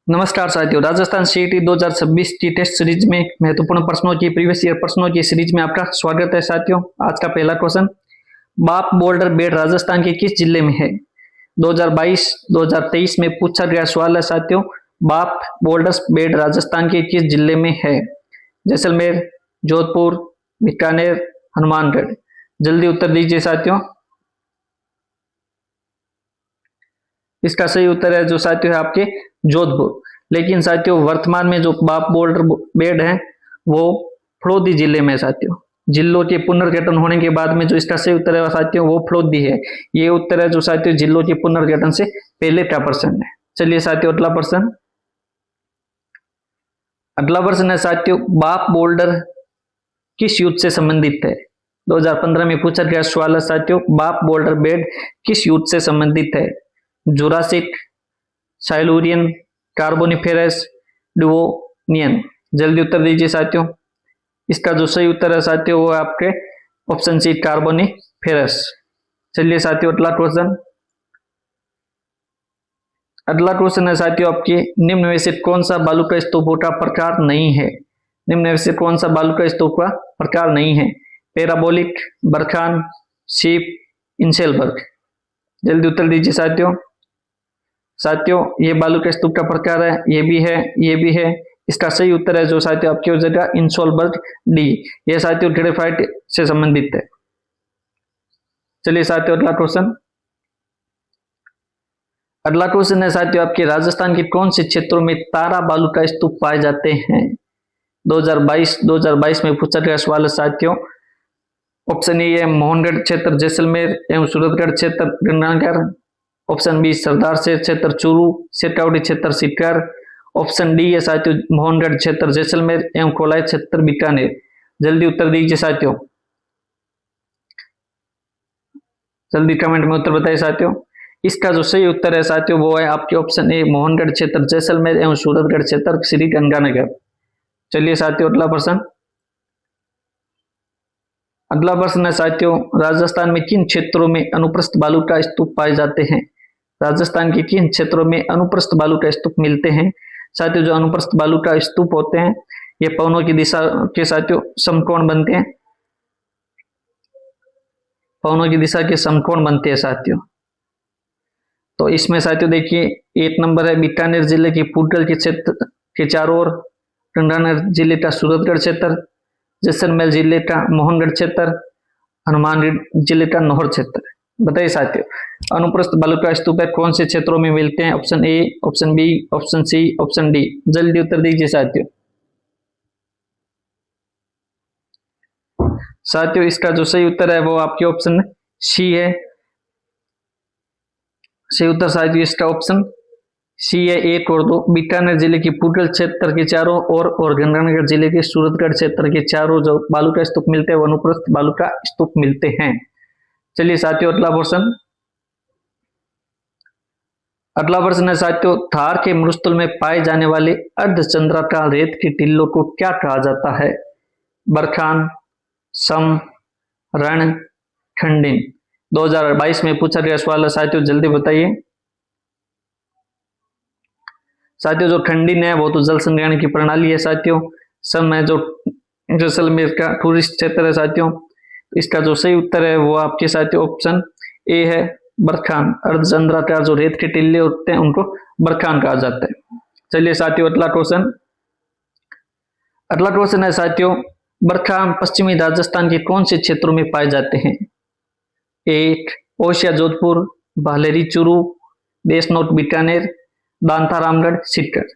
नमस्कार साथियों, राजस्थान सीईटी 2026 की टेस्ट सीरीज में महत्वपूर्ण प्रश्नों की प्रीवियस ईयर प्रश्नों की सीरीज में आपका स्वागत है साथियों। आज का पहला क्वेश्चन, बाप बोल्डर बेट राजस्थान के किस जिले में है? 2022-2023 में पूछा गया सवाल है साथियों। बाप बोल्डर बेट राजस्थान के किस जिले में है? जैसलमेर, जोधपुर, बीकानेर, हनुमानगढ़। जल्दी उत्तर दीजिए साथियों। इसका सही उत्तर है जो साथियों है आपके जोधपुर। लेकिन साथियों वर्तमान में जो बाप बोल्डर बेड है वो फलोदी जिले में साथियों। जिलों के पुनर्गठन होने के बाद में जो इसका सही उत्तर है साथियों वो फलोदी है। ये उत्तर है जो साथियों जिलों के पुनर्गठन से पहले का प्रश्न है। चलिए साथियों अगला प्रश्न। अगला प्रश्न है साथियों, बाप बोल्डर किस युद्ध से संबंधित है? 2015 में पूछा गया सवाल है साथियों, बाप बोल्डर बेड किस युद्ध से संबंधित है? Jurassic, Silurian, Carboniferous, Devonian. जल्दी उत्तर दीजिए साथियों। इसका जो सही उत्तर है साथियों वो आपके ऑप्शन सी कार्बोनिफेरस। चलिए साथियों अगला क्वेश्चन। अगला क्वेश्चन है साथियों आपके, निम्न में से कौन सा बालू का स्तूपों का प्रकार नहीं है? निम्न में से कौन सा बालू का स्तूप का प्रकार नहीं है? Parabolic, barchan, sheep, inselberg. जल्दी उत्तर दीजिए साथियों। साथियों ये बालू के स्तूप का प्रकार है, ये भी है, ये भी है। इसका सही उत्तर है जो साथियों आपकी हो जाएगा इंसोलबर्ग डी। ये साथियों ग्रेफाइट से संबंधित है। चलिए साथियों अगला क्वेश्चन। अगला क्वेश्चन है साथियों आपके, राजस्थान के कौन से क्षेत्रों में तारा बालू का स्तूप पाए जाते हैं? 2022 में पूछा गया सवाल है साथियों। ऑप्शन ए है मोहनगढ़ क्षेत्र जैसलमेर एवं सूरतगढ़ क्षेत्र गंगानगर। ऑप्शन बी सरदार से क्षेत्र चूरू, सिरकावटी क्षेत्र सीकर। ऑप्शन डी है साथियों मोहनगढ़ क्षेत्र जैसलमेर एवं कोलाई क्षेत्र बीकानेर। जल्दी उत्तर दीजिए साथियों। जल्दी कमेंट में उत्तर बताइए साथियों। इसका जो सही उत्तर है साथियों वो है आपके ऑप्शन ए मोहनगढ़ क्षेत्र जैसलमेर एवं सूरतगढ़ क्षेत्र श्री गंगानगर। चलिए साथियों अगला प्रश्न। अगला प्रश्न है साथियों, राजस्थान में किन क्षेत्रों में अनुप्रस्थ बालू का स्तूप पाए जाते हैं? राजस्थान के किन क्षेत्रों में अनुप्रस्थ बालू का स्तूप मिलते हैं? साथियों जो अनुप्रस्थ बालू का स्तूप होते हैं ये पवनों की दिशा के साथियों समकोण बनते हैं। पवनों की दिशा के समकोण बनते हैं साथियों। तो इसमें साथियों देखिए एक नंबर है बीकानेर जिले की पुटल के क्षेत्र के चारों ओर, गंगानगर जिले का सूरतगढ़ क्षेत्र, जैसलमेर जिले का मोहनगढ़ क्षेत्र, हनुमानगढ़ जिले का नौहर क्षेत्र। बताइए साथियों अनुप्रस्थ बालू का स्तूप है कौन से क्षेत्रों में मिलते हैं? Option A, option B, option C, option D. जल्दी उत्तर दीजिए साथियों। साथियों इसका जो सही उत्तर है वो आपके ऑप्शन सी है। सही उत्तर साथियों इसका ऑप्शन सी है, एक और दो। बीकानेर जिले की पुटल क्षेत्र के चारों ओर और गंगानगर जिले के सूरतगढ़ क्षेत्र के चारों जो बालू का स्तूप मिलते हैं वो अनुप्रस्थ बालू का स्तूप मिलते हैं। चलिए साथियों अगला प्रश्न। अगला प्रश्न है साथियों, थार के मरुस्थल में पाए जाने वाले अर्धचंद्राकार रेत की टिल्लों को क्या कहा जाता है? बरखान, सम, रण, खंडिन। 2022 में पूछा गया सवाल है साथियों, जल्दी बताइए साथियों। जो खंडिन है वो तो जल संग्रहण की प्रणाली है साथियों। सम है जो जैसलमेर का टूरिस्ट क्षेत्र है साथियों। इसका जो सही उत्तर है वो आपके साथियों ऑप्शन ए है बरखान। अर्धचंद्राकार जो रेत के टिल्ले होते हैं उनको बरखान कहा जाता है। चलिए साथियों अगला क्वेश्चन। अगला क्वेश्चन है साथियों, बरखान पश्चिमी राजस्थान के कौन से क्षेत्रों में पाए जाते हैं? एक ओसिया जोधपुर, भालेरी चूरू, देशनोट बीकानेर, दांता रामगढ़ सीकर।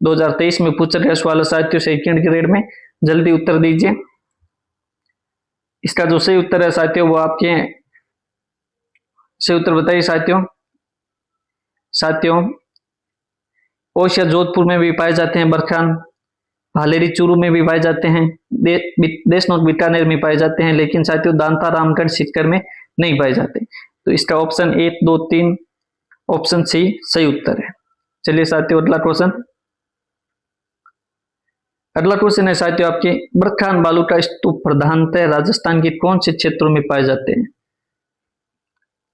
2023 में पूछा गया सवाल है साथियों सेकंड ग्रेड में। जल्दी उत्तर दीजिए। इसका जो सही उत्तर है साथियों वो आपके सही उत्तर बताइए साथियों। साथियों ओसिया जोधपुर में भी पाए जाते हैं बरखान, भालेरी चूरू में भी पाए जाते हैं, देशनोट बीकानेर में पाए जाते हैं, लेकिन साथियों दांता रामगढ़ सीकर में नहीं पाए जाते। तो इसका ऑप्शन 1, 2, 3 ऑप्शन सी सही उत्तर है। चलिए साथियों अगला क्वेश्चन। अगला क्वेश्चन है साथियों आपके, बरखान बालू का स्तूप प्रधानतः राजस्थान के कौन से क्षेत्रों में पाए जाते हैं?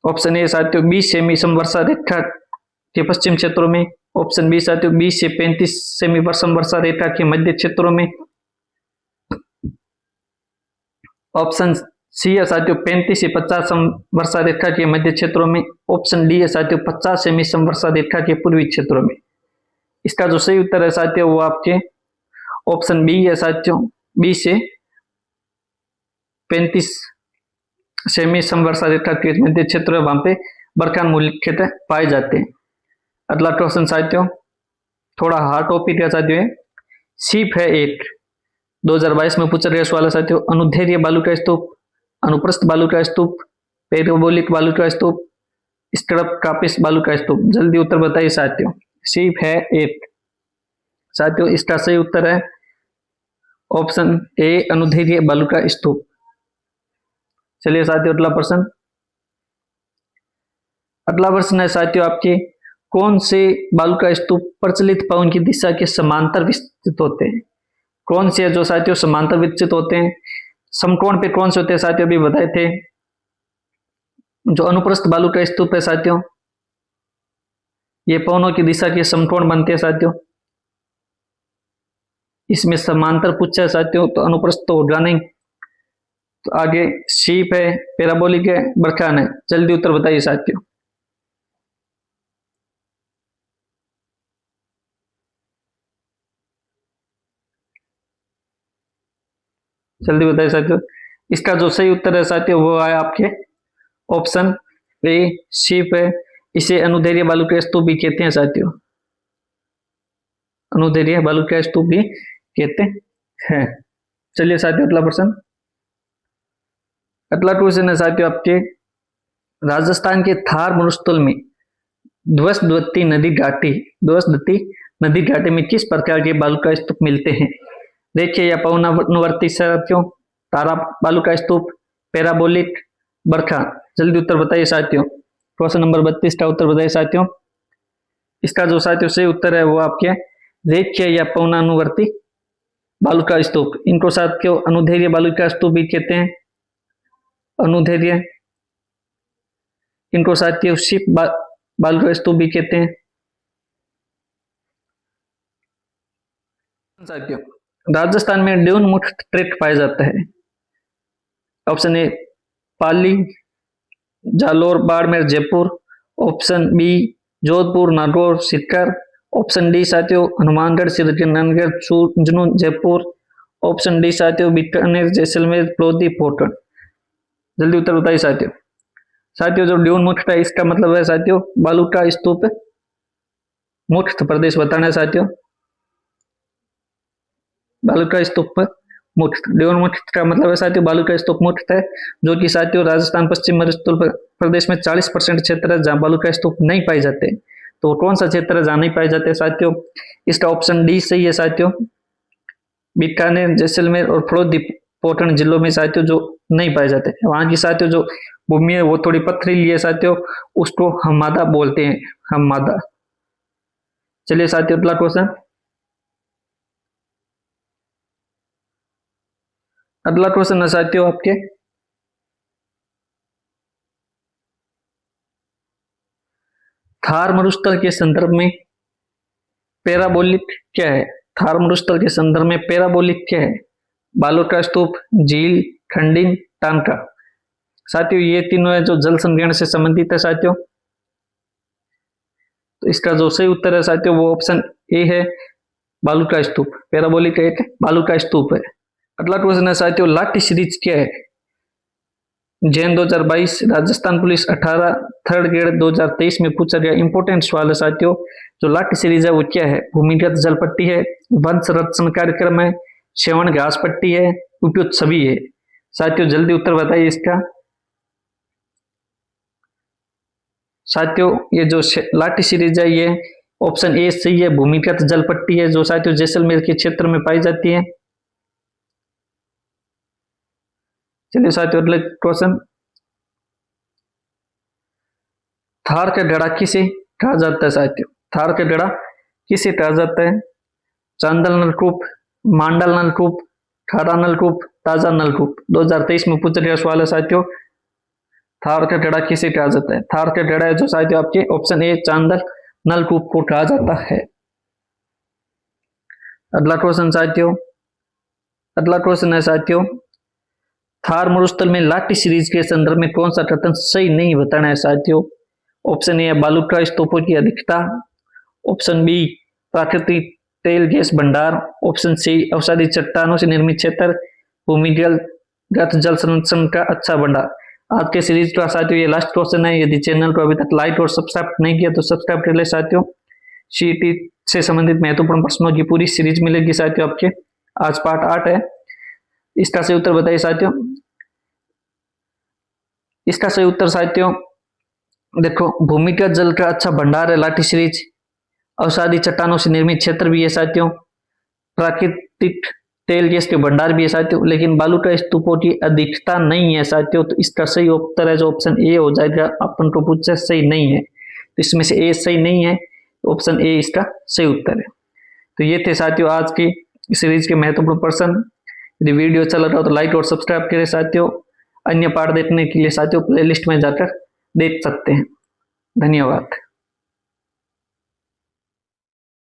ऑप्शन ए साथियों 20 सेमी समवर्षा रेखा के पश्चिम क्षेत्रों में, ऑप्शन बी साथियों 20 से 35 सेमी वर्षा रेखा के मध्य क्षेत्रों में। ऑप्शन सी है साथियों 35 से 50 वर्षा रेखा के मध्य क्षेत्रों में। ऑप्शन डी है साथियों 50 सेमी वर्षा रेखा के पूर्वी क्षेत्रों में। इसका जो सही उत्तर है साथियों वो आपके ऑप्शन बी है साथियों 20 से 35 सेमी समवर्षा रेखा के मध्य क्षेत्र है, वहां पे बरखा मुख्यतः पाए जाते हैं। अगला क्वेश्चन साथियों थोड़ा हार्ड टॉपिक है साथियों, सीप है एक 2022 में पूछा गया सवाल है साथियों। अनुदैर्ध्य बालू का स्तूप, अनुप्रस्थ बालू का स्तूप, पैराबोलिक बालू का स्तूप, स्ट्रपकापिस बालू का स्तूप। जल्दी उत्तर बताइए साथियों। सीप है एक साथियों, इसका सही उत्तर है ऑप्शन ए अनुदैर्ध्य बालू का स्तूप। चलिए साथियों अगला प्रश्न है साथियों आपके, कौन से बालू का स्तूप प्रचलित पवन की दिशा के समांतर विस्तृत होते हैं? कौन से जो साथियों समांतर विस्तृत होते हैं? समकोण पे कौन से होते हैं साथियों अभी बताए थे। जो अनुप्रस्थ बालू का स्तूप है साथियों ये पवनों की दिशा के समकोण बनते हैं साथियों। इसमें समांतर पूछा है साथियों तो अनुप्रस्थ तो होगा नहीं। तो आगे शीप है, पैराबोलिक है, बरखान है। जल्दी उत्तर बताइए साथियों। जल्दी बताइए साथियों। इसका जो सही उत्तर है साथियों वो है आपके ऑप्शन ए शीप है। इसे अनुदैर्ध्य बालू का स्तूप भी कहते हैं साथियों, अनुदैर्ध्य बालू का स्तूप भी कहते हैं। चलिए साथियों अगला प्रश्न। अगला क्वेश्चन है साथियों आपके, राजस्थान के थार मरुस्थल में ध्वसद्वती नदी घाटी में किस प्रकार के बालू का स्तूप मिलते हैं? देखिए या पवनानुवर्ती साथियों, तारा बालू का स्तूप, पैराबोलिक, बरखा। जल्दी उत्तर बताइए साथियों। क्वेश्चन नंबर 32 का उत्तर बताइए साथियों। इसका जो साथियों सही उत्तर है वो आपके रेखीय या पवनानुवर्ती बालू का स्तूप। इनको साथियों अनुदैर्ध्य बालू का स्तूप भी कहते हैं, अनुदैर्ध्य। इनको साथियों शिप बालू का स्तूप भी कहते हैं साथियों। राजस्थान में ड्यूनमुख ट्रेक्ट पाया जाता है। Option A Pali, Jalore, Barmer, Jaipur. Option B Jodhpur, Nagaur, Sikar. Option D साथियों हनुमानगढ़, श्रीगंगानगर, झुंझुनू, जयपुर। ऑप्शन डी साथियों बीकानेर, जैसलमेर, लोधी, पोटन। जल्दी उत्तर बताइए साथियों। साथियों जो ड्यूनमुख है इसका मतलब है साथियों बालू का स्तूप मुक्त प्रदेश बताना है साथियों। बालू का स्तूप मुक्त, ड्यूनमुक्त का मतलब है साथियों बालू का स्तूप मुक्त है, जो कि साथियों राजस्थान पश्चिम मरुस्थल प्रदेश में 40% क्षेत्र है जहां बालू का स्तूप नहीं पाए जाते। तो कौन सा क्षेत्र है जहां नहीं पाए जाते साथियों? इसका ऑप्शन डी सही है साथियों। बीकानेर, जैसलमेर और फलोदी, पोटन जिलों में साथियों जो नहीं पाए जाते। वहां की साथियों जो भूमि है वो थोड़ी पथरीली है साथियों, उसको हममादा बोलते हैं, हममादा। चलिए साथियों अगला क्वेश्चन। अगला क्वेश्चन है साथियों आपके, थार मरुस्थल के संदर्भ में पैराबोलिक क्या है? थार मरुस्थल के संदर्भ में पैराबोलिक क्या है? बालू का स्तूप, झील, खंडिन, टांका। साथियों ये तीनों है जो जल संग्रहण से संबंधित है साथियों। तो इसका जो सही उत्तर है साथियों वो ऑप्शन ए है बालू का स्तूप। पैराबोलिक एक बालू का स्तूप है। अगला क्वेश्चन है साथियों लाठी सीरीज क्या है? Jain 2022, Rajasthan police 18, third grade 2023 में पूछा गया इंपोर्टेंट सवाल है साथियों। जो लाठी सीरीज है वो क्या है? भूमिगत जल पट्टी है, वंश संरक्षण कार्यक्रम है, श्रवण घास पट्टी है, उपयुक्त सभी है। साथियों जल्दी उत्तर बताइए इसका। साथियों ये जो लाठी सीरीज है ये ऑप्शन ए सही है, भूमिगत जल पट्टी है, जो साथियों जैसलमेर के क्षेत्र में पाई जाती है। चलिए साथियों अगला क्वेश्चन, थार का गड़ा किसे कहा जाता है साथियों? थार का गड़ा किसे कहा जाता है? चांदल नलकूप, मांडल नलकूप, खारा नलकूप, ताजा नलकूप। 2023 में पूछा गया सवाल है साथियों, थार का गड़ा किसे कहा जाता है? थार का गड़ा है जो साथियों आपके ऑप्शन ए चांदल नलकूप को कहा जाता है। अगला क्वेश्चन साथियों, अगला क्वेश्चन है साथियों, थार मरुस्थल में लाटी सीरीज के संदर्भ में कौन सा कथन सही नहीं बताना है साथियों। ऑप्शन ए बालूका स्तूपों की अधिकता, ऑप्शन बी प्राकृतिक तेल गैस भंडार, ऑप्शन सी अवसादी चट्टानों से निर्मित क्षेत्र, भूमिगत जल संरक्षण का अच्छा भंडार। आज के सीरीज का साथियों ये लास्ट क्वेश्चन है। यदि चैनल को अभी तक लाइक और सब्सक्राइब नहीं किया तो सब्सक्राइब कर ले साथियों। सीईटी से संबंधित महत्वपूर्ण प्रश्नों की पूरी सीरीज मिलेगी साथियों आपके। आज पार्ट 8 है। इसका सही उत्तर बताइए साथियों। इसका सही उत्तर साथियों देखो, भूमिगत जल का अच्छा भंडार है लाठी सीरीज, अवसादी चट्टानों से निर्मित क्षेत्र भी है साथियों, प्राकृतिक तेल गैस के भंडार भी है साथियों, लेकिन बालूका स्तूपों की अधिकता नहीं है साथियों। तो इसका सही उत्तर है जो ऑप्शन ए हो जाएगा। अपन को पूछे सही नहीं है तो इसमें से ए सही नहीं है, ऑप्शन ए इसका सही उत्तर है। तो ये थे साथियों आज की सीरीज के महत्वपूर्ण प्रश्न। यदि वीडियो अच्छा लगा हो तो लाइक और सब्सक्राइब करें साथियों। अन्य पाठ देखने के लिए साथियों प्लेलिस्ट में जाकर देख सकते हैं। धन्यवाद।